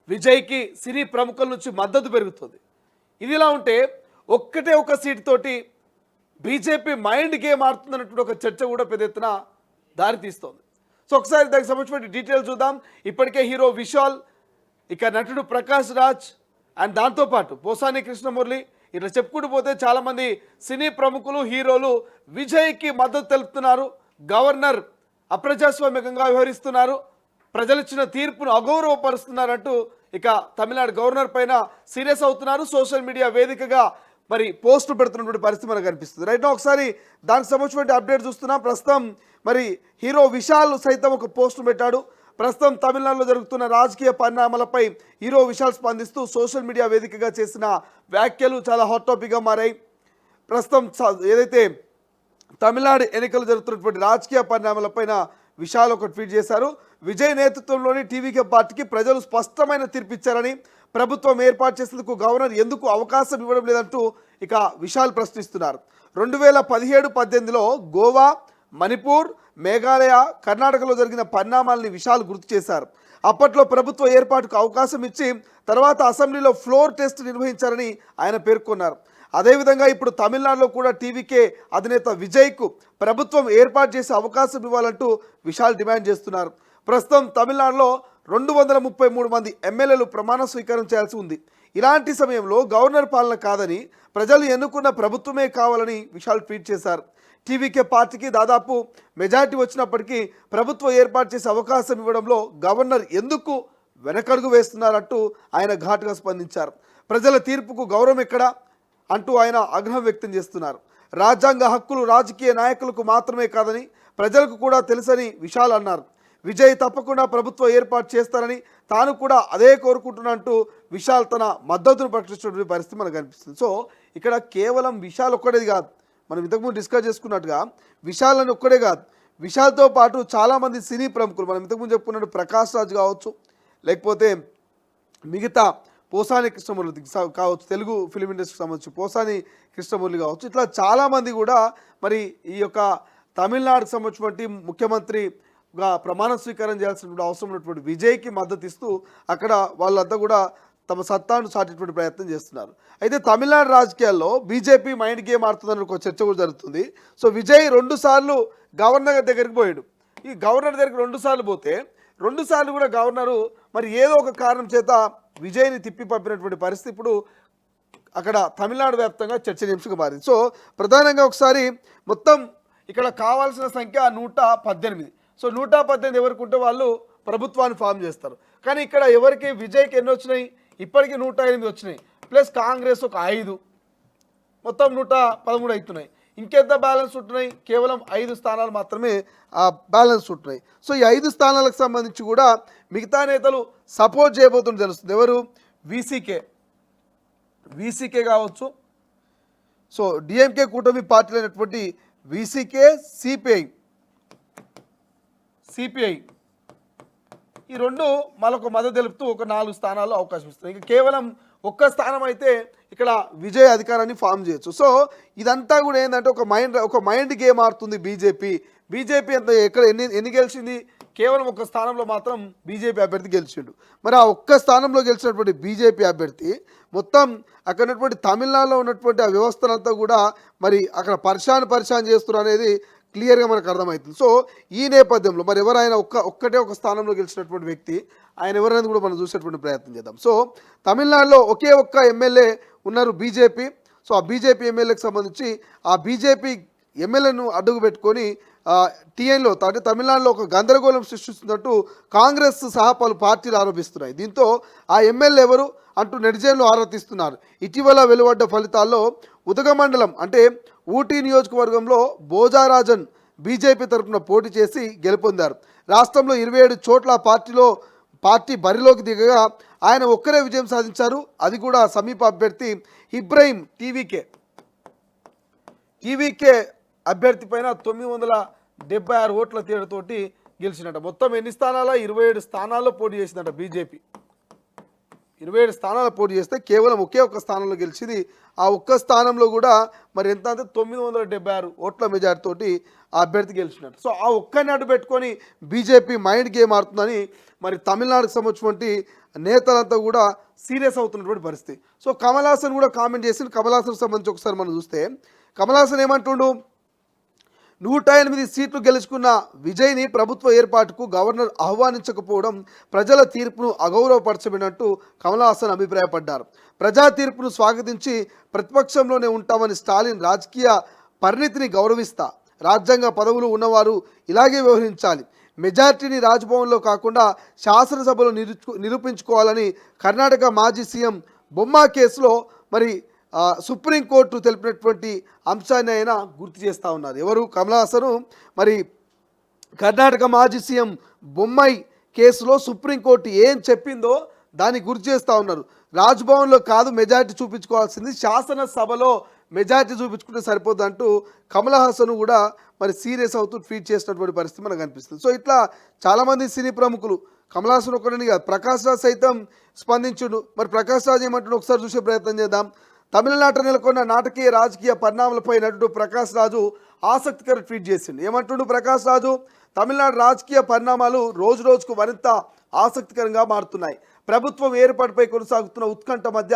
విజయ్కి సినీ ప్రముఖుల నుంచి మద్దతు పెరుగుతుంది. ఇదిలా ఉంటే ఒక్కటే ఒక సీట్ తోటి బీజేపీ మైండ్ గేమ్ ఆడుతుందన్నటువంటి ఒక చర్చ కూడా పెద్ద ఎత్తున దారితీస్తోంది. సో ఒకసారి దానికి సంబంధించిన డీటెయిల్స్ చూద్దాం. ఇప్పటికే హీరో విశాల్, ఇక నటుడు ప్రకాష్ రాజ్ అండ్ దాంతోపాటు పోసాని కృష్ణమురళి, ఇట్లా చెప్పుకుంటూ పోతే చాలామంది సినీ ప్రముఖులు, హీరోలు విజయ్కి మద్దతు తెలుపుతున్నారు. గవర్నర్ అప్రజాస్వామికంగా వ్యవహరిస్తున్నారు, ప్రజలిచ్చిన తీర్పును అగౌరవపరుస్తున్నారంటూ ఇక తమిళనాడు గవర్నర్ పైన సీరియస్ అవుతున్నారు. సోషల్ మీడియా వేదికగా మరి పోస్టులు పెడుతున్నటువంటి పరిస్థితి మనకు కనిపిస్తుంది. రైట్ నా ఒకసారి దానికి సంబంధించిన అప్డేట్ చూస్తున్నాం. ప్రస్తుతం మరి హీరో విశాల్ సైతం ఒక పోస్టు పెట్టాడు. ప్రస్తుతం తమిళనాడులో జరుగుతున్న రాజకీయ పరిణామాలపై హీరో విశాల్ స్పందిస్తూ సోషల్ మీడియా వేదికగా చేసిన వ్యాఖ్యలు చాలా హాట్ టాపిక్గా మారాయి. ప్రస్తుతం ఏదైతే తమిళనాడు ఎన్నికలు జరుగుతున్నటువంటి రాజకీయ పరిణామాలపైన విశాల్ ఒక ట్వీట్ చేశారు. విజయ్ నేతృత్వంలోని టీవీకే పార్టీకి ప్రజలు స్పష్టమైన తీర్పు ఇచ్చారని, ప్రభుత్వం ఏర్పాటు చేసేందుకు గవర్నర్ ఎందుకు అవకాశం ఇవ్వడం లేదంటూ ఇక విశాల్ ప్రశ్నిస్తున్నారు. 2017-18లో గోవా, మణిపూర్, మేఘాలయ, కర్ణాటకలో జరిగిన పరిణామాలని విశాల్ గుర్తు చేశారు. అప్పట్లో ప్రభుత్వ ఏర్పాటుకు అవకాశం ఇచ్చి తర్వాత అసెంబ్లీలో ఫ్లోర్ టెస్ట్ నిర్వహించారని ఆయన పేర్కొన్నారు. అదేవిధంగా ఇప్పుడు తమిళనాడులో కూడా టీవీకే అధినేత విజయ్కు ప్రభుత్వం ఏర్పాటు చేసే అవకాశం ఇవ్వాలంటూ విశాల్ డిమాండ్ చేస్తున్నారు. ప్రస్తుతం తమిళనాడులో 233 మంది ఎమ్మెల్యేలు ప్రమాణ స్వీకారం చేయాల్సి ఉంది. ఇలాంటి సమయంలో గవర్నర్ పాలన కాదని, ప్రజలు ఎన్నుకున్న ప్రభుత్వమే కావాలని విశాల్ ట్వీట్ చేశారు. టీవీకే పార్టీకి దాదాపు మెజార్టీ వచ్చినప్పటికీ ప్రభుత్వం ఏర్పాటు చేసే అవకాశం ఇవ్వడంలో గవర్నర్ ఎందుకు వెనకడుగు వేస్తున్నారంటూ ఆయన ఘాటుగా స్పందించారు. ప్రజల తీర్పుకు గౌరవం ఎక్కడా అంటూ ఆయన ఆగ్రహం వ్యక్తం చేస్తున్నారు. రాజ్యాంగ హక్కులు రాజకీయ నాయకులకు మాత్రమే కాదని ప్రజలకు కూడా తెలుసని విశాల్ అన్నారు. విజయ్ తప్పకుండా ప్రభుత్వం ఏర్పాటు చేస్తారని, తాను కూడా అదే కోరుకుంటున్నట్టు విశాల్ తన మద్దతును ప్రకటించినటువంటి పరిస్థితి మనకు కనిపిస్తుంది. సో ఇక్కడ కేవలం విశాల్ ఒక్కడేది కాదు, మనం ఇంతకుముందు డిస్కస్ చేసుకున్నట్టుగా విశాల్ అని ఒక్కడే కాదు, విశాల్తో పాటు చాలామంది సినీ ప్రముఖులు, మనం ఇంతకుముందు చెప్పుకున్నట్టు ప్రకాష్ రాజ్ కావచ్చు, లేకపోతే మిగతా పోసాని కృష్ణమురళి కావచ్చు, తెలుగు ఫిలిం ఇండస్ట్రీకి సంబంధించి పోసాని కృష్ణమురళి కావచ్చు, ఇట్లా చాలామంది కూడా మరి ఈ యొక్క తమిళనాడుకు సంబంధించినటువంటి ముఖ్యమంత్రిగా ప్రమాణ స్వీకారం చేయాల్సినటువంటి అవసరం ఉన్నటువంటి విజయ్కి మద్దతు ఇస్తూ అక్కడ వాళ్ళంతా కూడా తమ సత్తాను చాటేటువంటి ప్రయత్నం చేస్తున్నారు. అయితే తమిళనాడు రాజకీయాల్లో బీజేపీ మైండ్ గేమ్ ఆడుతుందని ఒక చర్చ కూడా జరుగుతుంది. సో విజయ్ 2 సార్లు గవర్నర్ దగ్గరికి పోయాడు. ఈ గవర్నర్ దగ్గరికి 2 సార్లు పోతే 2 సార్లు కూడా గవర్నరు మరి ఏదో ఒక కారణం చేత విజయ్ని తిప్పి పంపినటువంటి పరిస్థితి ఇప్పుడు అక్కడ తమిళనాడు వ్యాప్తంగా చర్చనీయాంశంగా మారింది. సో ప్రధానంగా ఒకసారి మొత్తం ఇక్కడ కావాల్సిన సంఖ్య 118. సో 118 ఎవరికి ఉంటే వాళ్ళు ప్రభుత్వాన్ని ఫామ్ చేస్తారు. కానీ ఇక్కడ ఎవరికి విజయ్కి ఎన్ని వచ్చినాయి, ఇప్పటికీ 108 వచ్చినాయి, ప్లస్ కాంగ్రెస్ ఒక 5, మొత్తం 113 అవుతున్నాయి. ఇంకెంత బ్యాలెన్స్ ఉంటున్నాయి, కేవలం 5 స్థానాలు మాత్రమే బ్యాలెన్స్ ఉంటున్నాయి. సో ఈ 5 స్థానాలకు సంబంధించి కూడా మిగతా నేతలు సపోర్ట్ చేయబోతుంటే తెలుస్తుంది. ఎవరు? వీసీకే కావచ్చు, సో డిఎంకే కూటమి పార్టీలు అయినటువంటి వీసీకే, సిపిఐ ఈ 2 మరొక మద్దతు తెలుపుతూ ఒక 4 స్థానాల్లో అవకాశం ఇస్తుంది. ఇంకా కేవలం ఒక్క స్థానం అయితే ఇక్కడ విజయ్ అధికారాన్ని ఫామ్ చేయొచ్చు. సో ఇదంతా కూడా ఏంటంటే ఒక మైండ్ గేమ్ ఆడుతుంది బీజేపీ అంత ఎక్కడ ఎన్ని గెలిచింది, కేవలం ఒక స్థానంలో మాత్రం బీజేపీ అభ్యర్థి గెలిచిండు. మరి ఆ ఒక్క స్థానంలో గెలిచినటువంటి బీజేపీ అభ్యర్థి మొత్తం అక్కడ ఉన్నటువంటి తమిళనాడులో ఉన్నటువంటి ఆ వ్యవస్థలంతా కూడా మరి అక్కడ పరిశాన్ చేస్తున్నారు అనేది క్లియర్గా మనకు అర్థమవుతుంది. సో ఈ నేపథ్యంలో మరి ఎవరైనా ఒక్కటే ఒక స్థానంలో గెలిచినటువంటి వ్యక్తి ఆయన ఎవరైనా కూడా మనం చూసేటువంటి ప్రయత్నం చేద్దాం. సో తమిళనాడులో ఒకే ఒక్క ఎమ్మెల్యే ఉన్నారు బీజేపీ. సో ఆ బీజేపీ ఎమ్మెల్యేకి సంబంధించి ఆ బీజేపీ ఎమ్మెల్యేను అడ్డుకు పెట్టుకొని టీఎన్లో అంటే తమిళనాడులో ఒక గందరగోళం సృష్టిస్తున్నట్టు కాంగ్రెస్ సహా పలు పార్టీలు ఆరోపిస్తున్నాయి. దీంతో ఆ ఎమ్మెల్యే ఎవరు అంటూ నెటిజన్లు ఆరా తీస్తున్నారు. ఇటీవల వెలువడ్డ ఫలితాల్లో ఉదగమండలం అంటే ఊటీ నియోజకవర్గంలో భోజారాజన్ బీజేపీ తరఫున పోటీ చేసి గెలుపొందారు. రాష్ట్రంలో 27 చోట్ల పార్టీ బరిలోకి దిగగా ఆయన ఒక్కరే విజయం సాధించారు. అది కూడా సమీప అభ్యర్థి ఇబ్రహీం టీవీకే అభ్యర్థి పైన 976 ఓట్ల తేడాతోటి గెలిచినట్ట. మొత్తం ఎన్ని స్థానాల? 27 స్థానాల్లో పోటీ చేసిందట బీజేపీ. 27 స్థానాలు పోటీ చేస్తే కేవలం ఒకే ఒక్క స్థానంలో గెలిచింది. ఆ ఒక్క స్థానంలో కూడా మరి ఎంత అంటే 976 ఓట్ల మెజార్టీ తోటి ఆ అభ్యర్థి గెలిచినట్టు. సో ఆ ఒక్కని అడ్డు పెట్టుకొని బీజేపీ మైండ్ గేమ్ ఆడుతుందని మరి తమిళనాడుకు సంబంధించినటువంటి నేతలంతా కూడా సీరియస్ అవుతున్నటువంటి పరిస్థితి. సో కమల్ హాసన్ కూడా కామెంట్ చేసి కమల్ హాసన్ సంబంధించి ఒకసారి మనం చూస్తే కమల్ హాసన్ ఏమంటుండు, 108 సీట్లు గెలుచుకున్న విజయ్ని ప్రభుత్వ ఏర్పాటుకు గవర్నర్ ఆహ్వానించకపోవడం ప్రజల తీర్పును అగౌరవపరచబడినట్టు కమల్ హాసన్ అభిప్రాయపడ్డారు. ప్రజా తీర్పును స్వాగతించి ప్రతిపక్షంలోనే ఉంటామని స్టాలిన్ రాజకీయ పరిణితిని గౌరవిస్తా, రాజ్యాంగ పదవులు ఉన్నవారు ఇలాగే వ్యవహరించాలి, మెజార్టీని రాజ్భవన్లో కాకుండా శాసనసభలో నిరూపించుకోవాలని కర్ణాటక మాజీ సీఎం బొమ్మా కేసులో మరి సుప్రీంకోర్టు తెలిపినటువంటి అంశాన్ని ఆయన గుర్తు చేస్తూ ఉన్నారు. ఎవరు? కమల్ హాసన్ మరి కర్ణాటక మాజీ సీఎం బొమ్మాయి కేసులో సుప్రీంకోర్టు ఏం చెప్పిందో దాన్ని గుర్తు చేస్తూ ఉన్నారు. రాజ్భవన్లో కాదు మెజార్టీ చూపించుకోవాల్సింది, శాసనసభలో మెజార్టీ చూపించుకుంటే సరిపోద్ది అంటూ కమల్ హాసన్ కూడా మరి సీరియస్ అవుతూ ట్వీట్ చేసినటువంటి పరిస్థితి మనకు కనిపిస్తుంది. సో ఇట్లా చాలామంది సినీ ప్రముఖులు, కమల్ హాసన్ ఒకరిని కాదు, ప్రకాష్ రాజ్ సైతం స్పందించుడు. మరి ప్రకాష్ రాజ్ ఏమంటాడు ఒకసారి చూసే ప్రయత్నం చేద్దాం. తమిళనాట నెలకొన్న నాటకీయ రాజకీయ పరిణామాలపై నటుడు ప్రకాష్ రాజు ఆసక్తికర ట్వీట్ చేసిండు. ఏమంటుండు ప్రకాష్ రాజు, తమిళనాడు రాజకీయ పరిణామాలు రోజు రోజుకు మరింత ఆసక్తికరంగా మారుతున్నాయి. ప్రభుత్వం ఏర్పాటుపై కొనసాగుతున్న ఉత్కంఠ మధ్య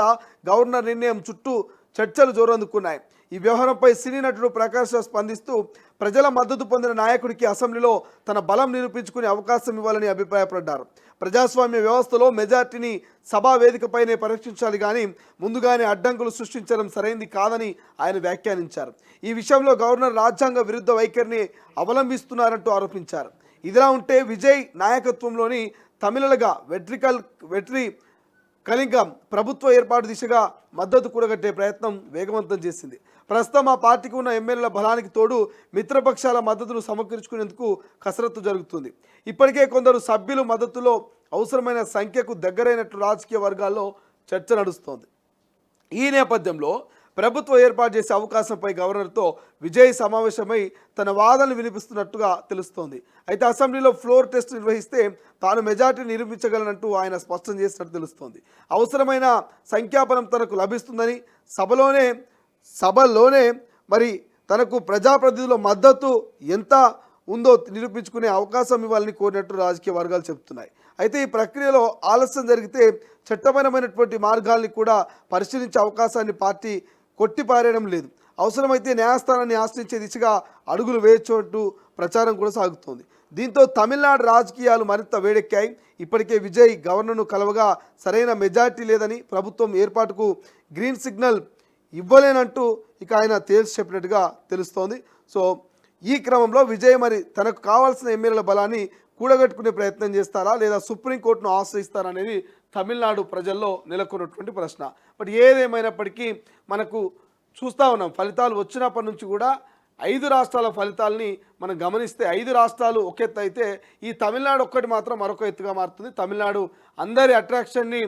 గవర్నర్ నిర్ణయం చుట్టూ చర్చలు జోరందుకున్నాయి. ఈ వ్యవహారంపై సినీ నటుడు ప్రకాష్ రాజ్ స్పందిస్తూ ప్రజల మద్దతు పొందిన నాయకుడికి అసెంబ్లీలో తన బలం నిరూపించుకునే అవకాశం ఇవ్వాలని అభిప్రాయపడ్డారు. ప్రజాస్వామ్య వ్యవస్థలో మెజార్టీని సభా వేదికపైనే పరీక్షించాలి కానీ ముందుగానే అడ్డంకులు సృష్టించడం సరైంది కాదని ఆయన వ్యాఖ్యానించారు. ఈ విషయంలో గవర్నర్ రాజ్యాంగ విరుద్ధ వైఖరిని అవలంబిస్తున్నారంటూ ఆరోపించారు. ఇదిలా ఉంటే విజయ్ నాయకత్వంలోని తమిళలుగా వెట్రి కళింగం ప్రభుత్వ ఏర్పాటు దిశగా మద్దతు కూడగట్టే ప్రయత్నం వేగవంతం చేసింది. ప్రస్తుతం ఆ పార్టీకి ఉన్న ఎమ్మెల్యేల బలానికి తోడు మిత్రపక్షాల మద్దతును సమకూర్చుకునేందుకు కసరత్తు జరుగుతుంది. ఇప్పటికే కొందరు సభ్యులు మద్దతులో అవసరమైన సంఖ్యకు దగ్గరైనట్లు రాజకీయ వర్గాల్లో చర్చ నడుస్తోంది. ఈ నేపథ్యంలో ప్రభుత్వం ఏర్పాటు చేసే అవకాశంపై గవర్నర్తో విజయ్ సమావేశమై తన వాదనలు వినిపిస్తున్నట్టుగా తెలుస్తోంది. అయితే అసెంబ్లీలో ఫ్లోర్ టెస్ట్ నిర్వహిస్తే తాను మెజార్టీ నిరూపించగలనంటూ ఆయన స్పష్టం చేసినట్టు తెలుస్తోంది. అవసరమైన సంఖ్యాబలం తనకు లభిస్తుందని, సభలోనే మరి తనకు ప్రజాప్రతినిధుల మద్దతు ఎంత ఉందో నిరూపించుకునే అవకాశం ఇవ్వాలని కోరినట్టు రాజకీయ వర్గాలు చెబుతున్నాయి. అయితే ఈ ప్రక్రియలో ఆలస్యం జరిగితే చట్టపరమైనటువంటి మార్గాల్ని కూడా పరిశీలించే అవకాశాన్ని పార్టీ కొట్టిపారేయడం లేదు. అవసరమైతే న్యాయస్థానాన్ని ఆశ్రయించే దిశగా అడుగులు వేయొచ్చు ప్రచారం కూడా సాగుతోంది. దీంతో తమిళనాడు రాజకీయాలు మరింత వేడెక్కాయి. ఇప్పటికే విజయ్ గవర్నర్ను కలవగా సరైన మెజార్టీ లేదని, ప్రభుత్వం ఏర్పాటుకు గ్రీన్ సిగ్నల్ ఇవ్వలేనంటూ ఇక ఆయన తేల్చి చెప్పినట్టుగా తెలుస్తోంది. సో ఈ క్రమంలో విజయ్ మరి తనకు కావాల్సిన ఎమ్మెల్యేల బలాన్ని కూడగట్టుకునే ప్రయత్నం చేస్తారా లేదా సుప్రీంకోర్టును ఆశ్రయిస్తారా అనేది తమిళనాడు ప్రజల్లో నెలకొన్నటువంటి ప్రశ్న. బట్ ఏదేమైనప్పటికీ మనకు చూస్తూ ఉన్నాం, ఫలితాలు వచ్చినప్పటి నుంచి కూడా 5 రాష్ట్రాల ఫలితాలని మనం గమనిస్తే 5 రాష్ట్రాలు ఒక ఎత్తు అయితే ఈ తమిళనాడు ఒక్కటి మాత్రం మరొక ఎత్తుగా మారుతుంది. తమిళనాడు అందరి అట్రాక్షన్ని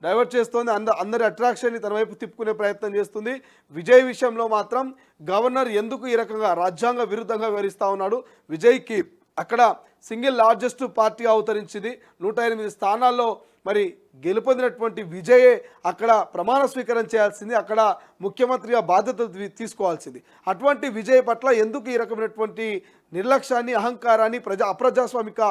డైవర్ట్ చేస్తుంది, అందరి అట్రాక్షన్ని తన వైపు తిప్పుకునే ప్రయత్నం చేస్తుంది. విజయ్ విషయంలో మాత్రం గవర్నర్ ఎందుకు ఈ రకంగా రాజ్యాంగ విరుద్ధంగా వివరిస్తూ ఉన్నాడు. విజయ్కి అక్కడ సింగిల్ లార్జెస్ట్ పార్టీ అవతరించింది. 108 స్థానాల్లో మరి గెలుపొందినటువంటి విజయే అక్కడ ప్రమాణ స్వీకారం చేయాల్సింది, అక్కడ ముఖ్యమంత్రిగా బాధ్యతలు తీసుకోవాల్సింది. అటువంటి విజయ్ పట్ల ఎందుకు ఈ రకమైనటువంటి నిర్లక్ష్యాన్ని, అహంకారాన్ని, అప్రజాస్వామిక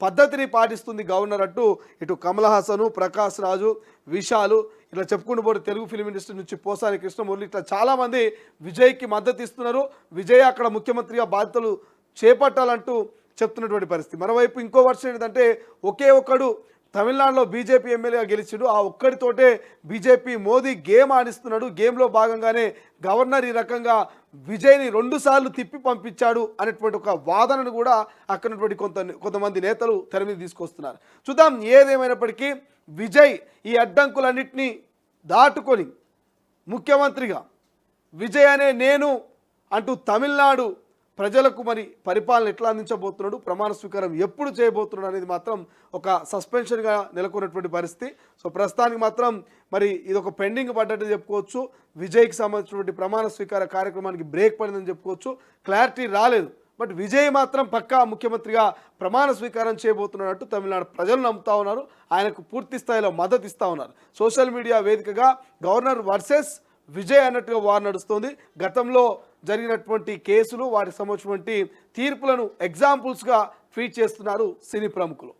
పద్ధతిని పాటిస్తుంది గవర్నర్ అంటూ ఇటు కమల్ హాసను, ప్రకాష్ రాజు, విశాలు ఇట్లా చెప్పుకుంటూ పోతే తెలుగు ఫిలిం ఇండస్ట్రీ నుంచి పోసాని కృష్ణమురళి ఇట్లా చాలామంది విజయ్కి మద్దతు ఇస్తున్నారు. విజయ్ అక్కడ ముఖ్యమంత్రిగా బాధ్యతలు చేపట్టాలంటూ చెప్తున్నటువంటి పరిస్థితి. మరోవైపు ఇంకో వర్షన్ ఏంటంటే ఒకే ఒక్కడు తమిళనాడులో బీజేపీ ఎమ్మెల్యేగా గెలిచాడు, ఆ ఒక్కడితోటే బీజేపీ మోదీ గేమ్ ఆడిస్తున్నాడు. గేమ్లో భాగంగానే గవర్నర్ ఈ రకంగా విజయ్ని 2 సార్లు తిప్పి పంపించాడు అనేటువంటి ఒక వాదనను కూడా అక్కడటువంటి కొంతమంది నేతలు తెర మీద తీసుకొస్తున్నారు. చూద్దాం, ఏదేమైనప్పటికీ విజయ్ ఈ అడ్డంకులన్నింటినీ దాటుకొని ముఖ్యమంత్రిగా విజయ్ అనే నేను అంటూ తమిళనాడు ప్రజలకు మరి పరిపాలన ఎట్లా అందించబోతున్నాడు, ప్రమాణ స్వీకారం ఎప్పుడు చేయబోతున్నాడు అనేది మాత్రం ఒక సస్పెన్షన్గా నెలకొన్నటువంటి పరిస్థితి. సో ప్రస్తుతానికి మాత్రం మరి ఇది ఒక పెండింగ్ పడ్డట్టు చెప్పుకోవచ్చు. విజయ్కి సంబంధించినటువంటి ప్రమాణ స్వీకార కార్యక్రమానికి బ్రేక్ పడిందని చెప్పుకోవచ్చు. క్లారిటీ రాలేదు. బట్ విజయ్ మాత్రం పక్కా ముఖ్యమంత్రిగా ప్రమాణ స్వీకారం చేయబోతున్నట్టు తమిళనాడు ప్రజలు నమ్ముతా ఉన్నారు. ఆయనకు పూర్తి స్థాయిలో మద్దతు ఇస్తూ ఉన్నారు. సోషల్ మీడియా వేదికగా గవర్నర్ వర్సెస్ విజయ్ అన్నట్టుగా వార్ నడుస్తుంది. గతంలో జరిగినటువంటి కేసులు వాటికి సంబంధించినటువంటి తీర్పులను ఎగ్జాంపుల్స్గా ట్వీట్ చేస్తున్నారు సినీ ప్రముఖులు.